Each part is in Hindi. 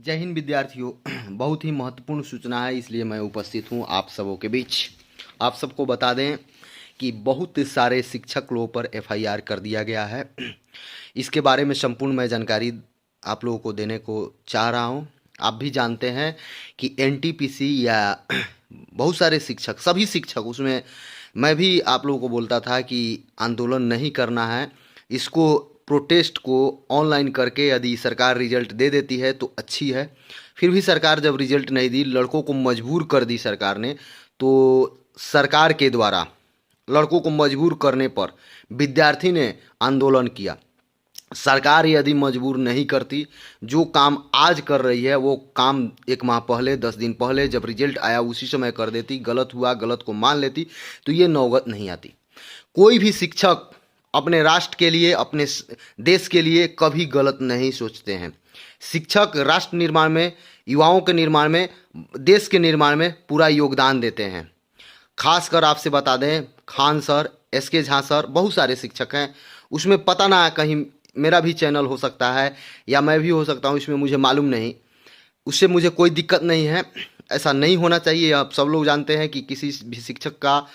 जय हिंद विद्यार्थियों। बहुत ही महत्वपूर्ण सूचना है, इसलिए मैं उपस्थित हूँ आप सबों के बीच। आप सबको बता दें कि बहुत सारे शिक्षक लोगों पर एफआईआर कर दिया गया है। इसके बारे में संपूर्ण मैं जानकारी आप लोगों को देने को चाह रहा हूँ। आप भी जानते हैं कि एनटीपीसी या बहुत सारे शिक्षक, सभी शिक्षक, उसमें मैं भी आप लोगों को बोलता था कि आंदोलन नहीं करना है, इसको प्रोटेस्ट को ऑनलाइन करके यदि सरकार रिजल्ट दे देती है तो अच्छी है। फिर भी सरकार जब रिजल्ट नहीं दी, लड़कों को मजबूर कर दी सरकार ने, तो सरकार के द्वारा लड़कों को मजबूर करने पर विद्यार्थी ने आंदोलन किया। सरकार यदि मजबूर नहीं करती, जो काम आज कर रही है वो काम 1 माह पहले, 10 दिन पहले जब रिजल्ट आया उसी समय कर देती, गलत हुआ गलत को मान लेती, तो ये नौबत नहीं आती। कोई भी शिक्षक अपने राष्ट्र के लिए, अपने देश के लिए कभी गलत नहीं सोचते हैं। शिक्षक राष्ट्र निर्माण में, युवाओं के निर्माण में, देश के निर्माण में पूरा योगदान देते हैं। खासकर आपसे बता दें, Khan sir, SK Jha sir, बहुत सारे शिक्षक हैं। उसमें पता ना कहीं मेरा भी चैनल हो सकता है या मैं भी हो सकता हूँ, इसमें मुझे मालूम नहीं। उससे मुझे कोई दिक्कत नहीं है, ऐसा नहीं होना चाहिए। आप सब लोग जानते हैं कि किसी भी शिक्षक का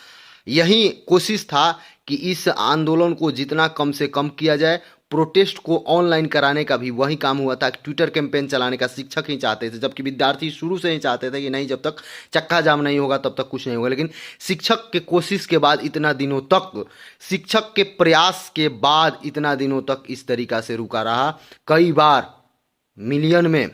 यही कोशिश था कि इस आंदोलन को जितना कम से कम किया जाए। प्रोटेस्ट को ऑनलाइन कराने का भी वही काम हुआ था। ट्विटर कैंपेन चलाने का शिक्षक ही चाहते थे, जबकि विद्यार्थी शुरू से ही चाहते थे कि नहीं, जब तक चक्का जाम नहीं होगा तब तक कुछ नहीं होगा। लेकिन शिक्षक के कोशिश के बाद इतना दिनों तक, शिक्षक के प्रयास के बाद इतना दिनों तक इस तरीक़ा से रुका रहा। कई बार मिलियन में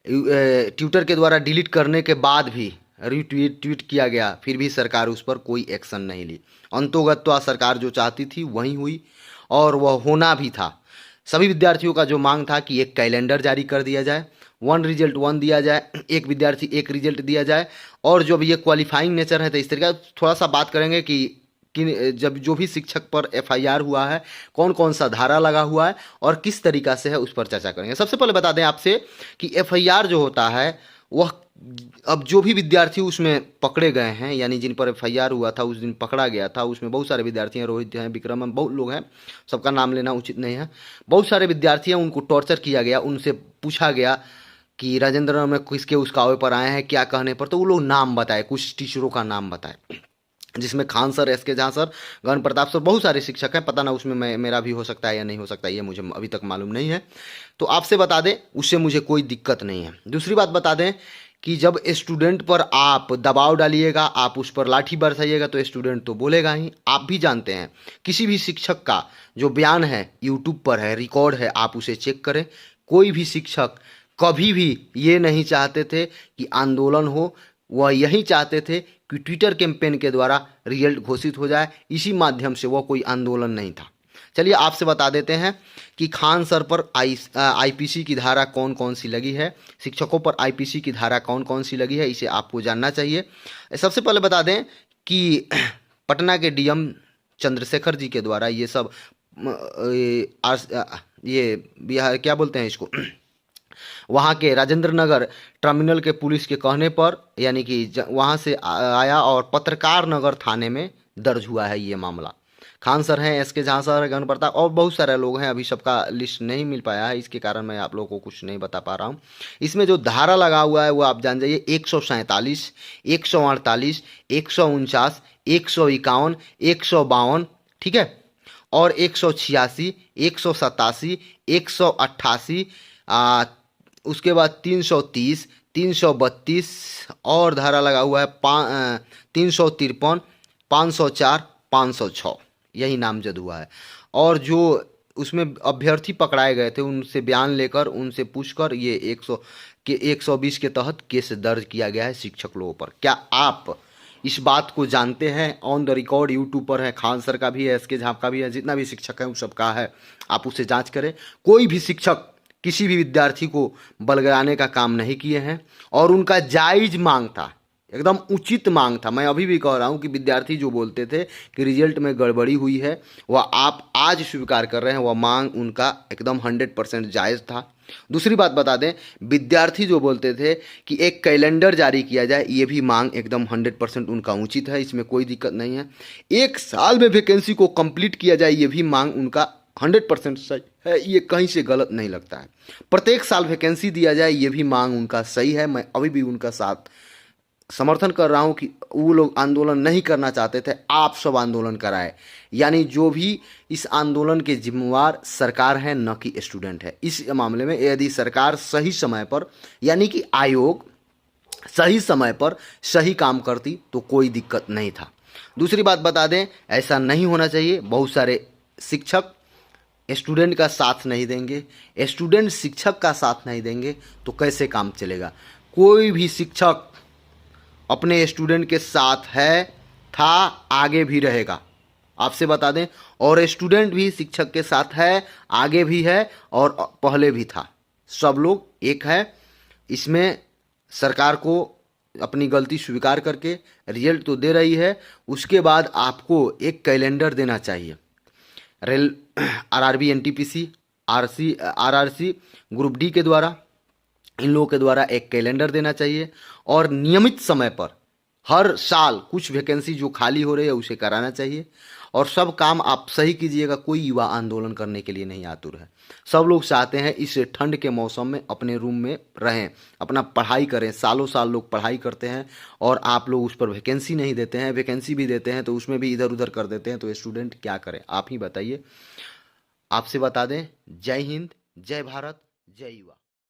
ट्विटर के द्वारा डिलीट करने के बाद भी ट्वीट किया गया, फिर भी सरकार उस पर कोई एक्शन नहीं ली। अंतोगत्वा सरकार जो चाहती थी वही हुई, और वह होना भी था। सभी विद्यार्थियों का जो मांग था कि एक कैलेंडर जारी कर दिया जाए, 1 रिजल्ट 1 दिया जाए, एक विद्यार्थी 1 रिजल्ट दिया जाए। और जो भी ये क्वालिफाइंग नेचर है, तो इस तरीका थोड़ा सा बात करेंगे कि जब जो भी शिक्षक पर एफआईआर हुआ है, कौन कौन सा धारा लगा हुआ है और किस तरीका से है, उस पर चर्चा करेंगे। सबसे पहले बता दें आपसे कि एफआईआर जो होता है वह, अब जो भी विद्यार्थी उसमें पकड़े गए हैं, यानी जिन पर एफआईआर हुआ था, उस दिन पकड़ा गया था, उसमें बहुत सारे विद्यार्थी हैं, रोहित हैं, विक्रम हैं, बहुत लोग हैं, सबका नाम लेना उचित नहीं है। बहुत सारे विद्यार्थी हैं, उनको टॉर्चर किया गया, उनसे पूछा गया कि राजेंद्र में किसके उस कावे पर आए हैं, क्या कहने पर, तो वो लोग नाम बताए, कुछ टीचरों का नाम बताए, जिसमें Khan sir, SK Jha sir, Gagan Pratap sir, बहुत सारे शिक्षक हैं। पता ना उसमें मेरा भी हो सकता है या नहीं हो सकता, ये मुझे अभी तक मालूम नहीं है। तो आपसे बता दें, उससे मुझे कोई दिक्कत नहीं है। दूसरी बात बता दें कि जब स्टूडेंट पर आप दबाव डालिएगा, आप उस पर लाठी बरसाइएगा, तो स्टूडेंट तो बोलेगा ही। आप भी जानते हैं, किसी भी शिक्षक का जो बयान है यूट्यूब पर है, रिकॉर्ड है, आप उसे चेक करें। कोई भी शिक्षक कभी भी ये नहीं चाहते थे कि आंदोलन हो, वह यही चाहते थे कि ट्विटर कैंपेन के द्वारा रिजल्ट घोषित हो जाए। इसी माध्यम से वह कोई आंदोलन नहीं था। चलिए आपसे बता देते हैं कि खान सर पर आईपीसी की धारा कौन कौन सी लगी है, शिक्षकों पर आईपीसी की धारा कौन कौन सी लगी है, इसे आपको जानना चाहिए। सबसे पहले बता दें कि पटना के डीएम चंद्रशेखर जी के द्वारा ये सब ये बिहार क्या बोलते हैं इसको, वहाँ के राजेंद्र नगर टर्मिनल के पुलिस के कहने पर, यानी कि वहाँ से आया और पत्रकार नगर थाने में दर्ज हुआ है ये मामला। खान सर हैं, एसके झा सर, गगन प्रताप और बहुत सारे लोग हैं। अभी सबका लिस्ट नहीं मिल पाया है, इसके कारण मैं आप लोगों को कुछ नहीं बता पा रहा हूँ। इसमें जो धारा लगा हुआ है वो आप जान जाइए, 147, 148, 149, 151, 152, ठीक है, और 186, 187, 188, उसके बाद 330, 332 और धारा लगा हुआ है 353, 504, 506, यही नामजद हुआ है। और जो उसमें अभ्यर्थी पकड़ाए गए थे, उनसे बयान लेकर, उनसे पूछकर ये 120 के तहत केस दर्ज किया गया है शिक्षक लोगों पर। क्या आप इस बात को जानते हैं? ऑन द रिकॉर्ड यूट्यूब पर है, खान सर का भी है, एसके झा का भी है, जितना भी शिक्षक है उस सब का है। आप उसे जांच करें। कोई भी शिक्षक किसी भी विद्यार्थी को बलगाने का काम नहीं किए हैं, और उनका जायज़ मांग था, एकदम उचित मांग था। मैं अभी भी कह रहा हूं कि विद्यार्थी जो बोलते थे कि रिजल्ट में गड़बड़ी हुई है, वह आप आज स्वीकार कर रहे हैं, वह मांग उनका एकदम 100% जायज़ था। दूसरी बात बता दें, विद्यार्थी जो बोलते थे कि एक कैलेंडर जारी किया जाए, ये भी मांग एकदम 100% उनका उचित है, इसमें कोई दिक्कत नहीं है। 1 साल में वैकेंसी को कंप्लीट किया जाए, ये भी मांग उनका 100% सही ये कहीं से गलत नहीं लगता है। प्रत्येक साल वैकेंसी दिया जाए, ये भी मांग उनका सही है। मैं अभी भी उनका साथ समर्थन कर रहा हूँ कि वो लोग आंदोलन नहीं करना चाहते थे, आप सब आंदोलन कराए। यानी जो भी इस आंदोलन के जिम्मेवार सरकार है, न कि स्टूडेंट है। इस मामले में यदि सरकार सही समय पर, यानी कि आयोग सही समय पर सही काम करती तो कोई दिक्कत नहीं था। दूसरी बात बता दें, ऐसा नहीं होना चाहिए। बहुत सारे शिक्षक स्टूडेंट का साथ नहीं देंगे, स्टूडेंट शिक्षक का साथ नहीं देंगे तो कैसे काम चलेगा। कोई भी शिक्षक अपने स्टूडेंट के साथ है, था, आगे भी रहेगा, आपसे बता दें। और स्टूडेंट भी शिक्षक के साथ है, आगे भी है और पहले भी था। सब लोग एक है। इसमें सरकार को अपनी गलती स्वीकार करके रिजल्ट तो दे रही है, उसके बाद आपको एक कैलेंडर देना चाहिए। Rail, RRB, NTPC, RRC, group D के द्वारा, इन लोगों के द्वारा एक कैलेंडर देना चाहिए और नियमित समय पर हर साल कुछ वैकेंसी जो खाली हो रही है उसे कराना चाहिए। और सब काम आप सही कीजिएगा। कोई युवा आंदोलन करने के लिए नहीं आतुर है। सब लोग चाहते हैं इस ठंड के मौसम में अपने रूम में रहें, अपना पढ़ाई करें। सालों साल लोग पढ़ाई करते हैं और आप लोग उस पर वैकेंसी नहीं देते हैं। वैकेंसी भी देते हैं तो उसमें भी इधर उधर कर देते हैं। तो स्टूडेंट क्या करें, आप ही बताइए। आपसे बता दें, जय हिंद, जय भारत, जय युवा।